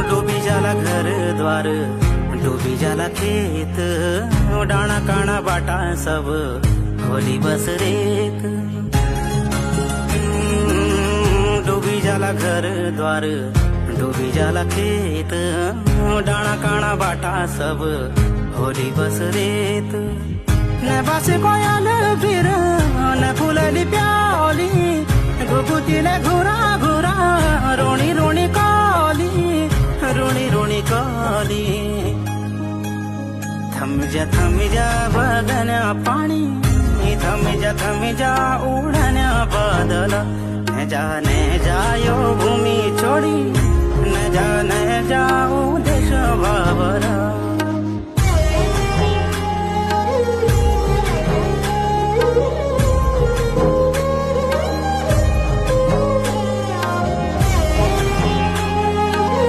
डूबी जाला घर द्वार, डूबी जाला खेत, डाना काना बाटा सब होली बस रेत। डूबी जाला घर द्वार, डूबी जाला खेत, डाना काना बाटा सब होली बस रेत। न बासे कोयल फिर न फुलली प्याली, घुघुतीले घुरा घुरा रोणी रोणी काली, रोणी रोणी काली। थम जा बगन्या पाणी, थम जा उडण्या बादल, ने जा यो भूमी छोडी।